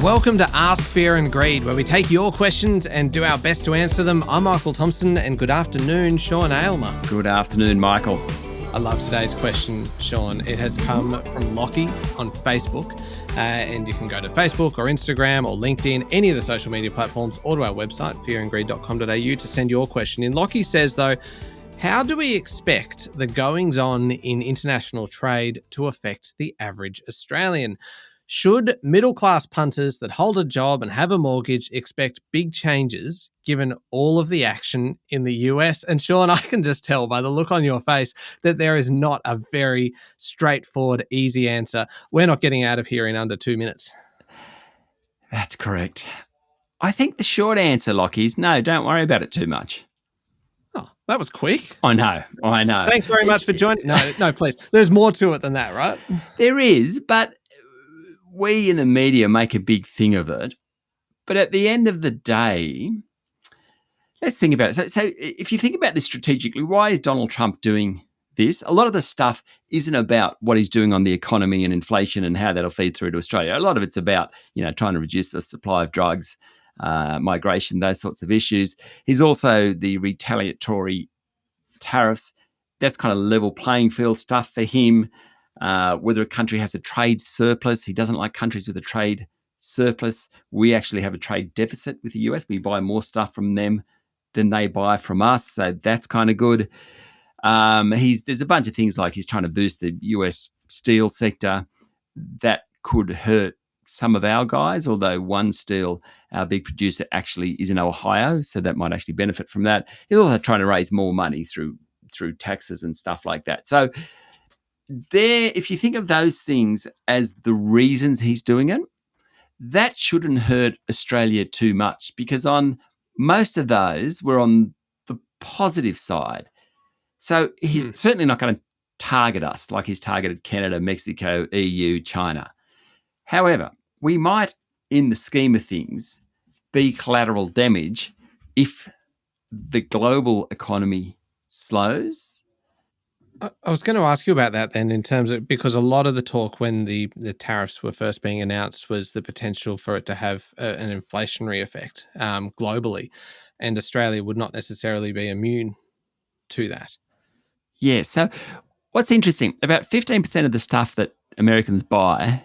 Welcome to Ask Fear and Greed, where we take your questions and do our best to answer them. I'm Michael Thompson, and good afternoon, Sean Aylmer. Good afternoon, Michael. I love today's question, Sean. It has come from Locky on Facebook, and you can go to Facebook or Instagram or LinkedIn, any of the social media platforms, or to our website, fearandgreed.com.au, to send your question in. Locky says, though, how do we expect the goings-on in international trade to affect the average Australian? Should middle-class punters that hold a job and have a mortgage expect big changes given all of the action in the US? And Sean, I can just tell by the look on your face that there is not a very straightforward, easy answer. We're not getting out of here in under 2 minutes. That's correct. I think the short answer, Locky, is no, don't worry about it too much. Oh, that was quick. I know. Thanks very much for joining. No, please. There's more to it than that, right? There is, but we in the media make a big thing of it. But at the end of the day, let's think about it. So if you think about this strategically, why is Donald Trump doing this? A lot of the stuff isn't about what he's doing on the economy and inflation and how that'll feed through to Australia. A lot of it's about, trying to reduce the supply of drugs, migration, those sorts of issues. He's also the retaliatory tariffs. That's kind of level playing field stuff for him. Whether a country has a trade surplus. He doesn't like countries with a trade surplus. We actually have a trade deficit with the US. We buy more stuff from them than they buy from us. So that's kind of good. There's a bunch of things like he's trying to boost the US steel sector. That could hurt some of our guys, although One Steel, our big producer, actually is in Ohio. So that might actually benefit from that. He's also trying to raise more money through taxes and stuff like that. So if you think of those things as the reasons he's doing it, that shouldn't hurt Australia too much, because on most of those, we're on the positive side. So he's certainly not going to target us like he's targeted Canada, Mexico, EU, China. However, we might, in the scheme of things, be collateral damage if the global economy slows. I was going to ask you about that then, in terms of, because a lot of the talk when the tariffs were first being announced was the potential for it to have an inflationary effect globally, and Australia would not necessarily be immune to that. Yeah, so what's interesting, about 15% of the stuff that Americans buy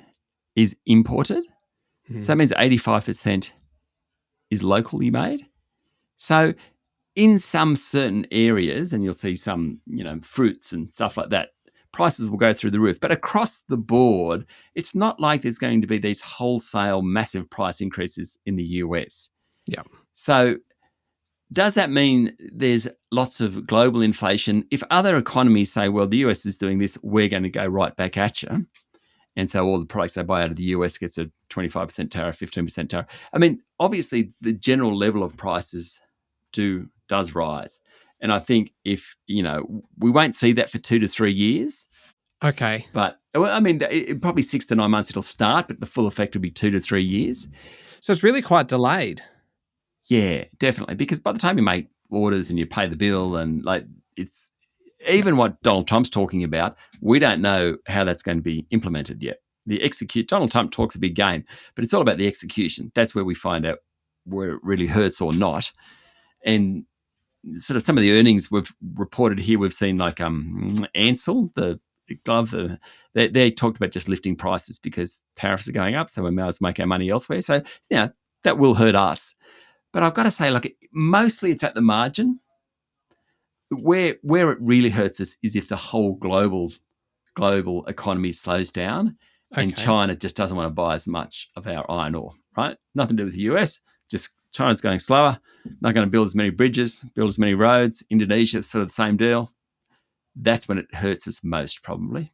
is imported. So that means 85% is locally made. So in some certain areas, and you'll see some, fruits and stuff like that, prices will go through the roof. But across the board, it's not like there's going to be these wholesale massive price increases in the US. Yeah. So does that mean there's lots of global inflation? If other economies say, well, the US is doing this, we're going to go right back at you. And so all the products they buy out of the US gets a 25% tariff, 15% tariff. I mean, obviously the general level of prices does rise. And I think if, we won't see that for 2 to 3 years. Okay. But, probably 6 to 9 months it'll start, but the full effect will be 2 to 3 years. So it's really quite delayed. Yeah, definitely. Because by the time you make orders and you pay the bill and it's even what Donald Trump's talking about, we don't know how that's going to be implemented yet. Donald Trump talks a big game, but it's all about the execution. That's where we find out where it really hurts or not. And sort of some of the earnings we've reported here, we've seen like Ansell, the glove, they talked about just lifting prices because tariffs are going up, so we may as well make our money elsewhere. So, that will hurt us. But I've got to say, mostly it's at the margin. Where it really hurts us is if the whole global economy slows down and China just doesn't want to buy as much of our iron ore, right? Nothing to do with the US, just China's going slower, not going to build as many bridges, build as many roads. Indonesia, sort of the same deal. That's when it hurts us most, probably.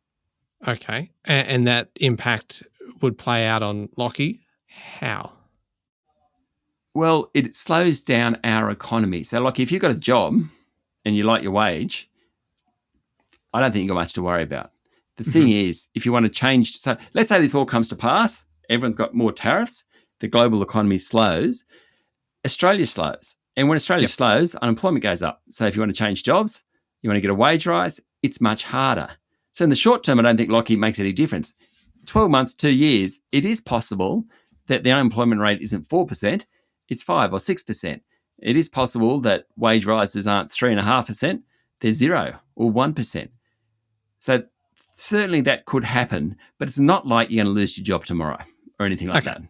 Okay. And that impact would play out on Locky. How? Well, it slows down our economy. So, if you've got a job and you like your wage, I don't think you've got much to worry about. The thing is, if you want to change, so let's say this all comes to pass, everyone's got more tariffs, the global economy slows, Australia slows. And when Australia slows, unemployment goes up. So if you want to change jobs, you want to get a wage rise, it's much harder. So in the short term, I don't think Locky makes any difference. 12 months, 2 years, it is possible that the unemployment rate isn't 4%, it's 5 or 6%. It is possible that wage rises aren't 3.5%, they're 0 or 1%. So certainly that could happen, but it's not like you're going to lose your job tomorrow or anything like that.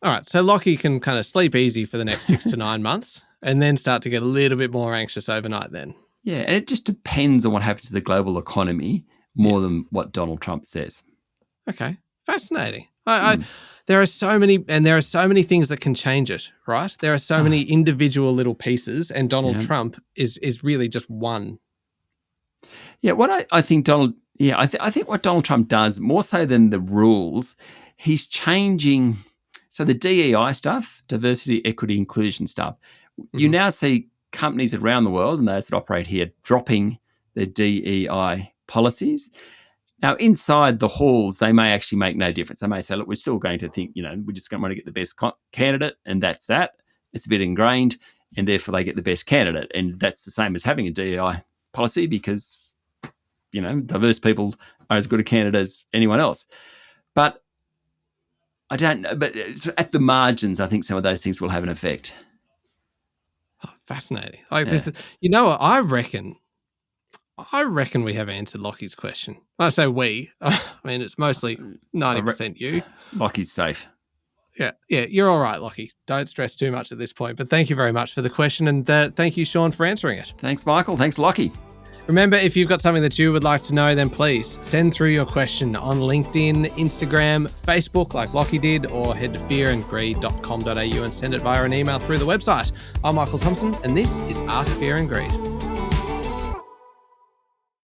All right. So Locky can kind of sleep easy for the next 6 to 9 months and then start to get a little bit more anxious overnight then. Yeah, and it just depends on what happens to the global economy more than what Donald Trump says. Okay. Fascinating. There are so many things that can change it, right? There are so many individual little pieces, and Donald Trump is really just one. Yeah, I think what Donald Trump does, more so than the rules, he's changing. So the DEI stuff, diversity, equity, inclusion stuff, you now see companies around the world and those that operate here dropping their DEI policies. Now, inside the halls, they may actually make no difference. They may say, look, we're still going to think, we're just going to want to get the best candidate, and that's that. It's a bit ingrained, and therefore they get the best candidate. And that's the same as having a DEI policy because, diverse people are as good a candidate as anyone else. But I don't know. But at the margins, I think some of those things will have an effect. Oh, fascinating. This, what I reckon we have answered Locky's question. I say we. I mean, it's mostly 90% you. Locky's safe. Yeah, you're all right, Locky. Don't stress too much at this point. But thank you very much for the question, and thank you, Sean, for answering it. Thanks, Michael. Thanks, Locky. Remember, if you've got something that you would like to know, then please send through your question on LinkedIn, Instagram, Facebook, like Locky did, or head to fearandgreed.com.au and send it via an email through the website. I'm Michael Thompson, and this is Ask Fear and Greed.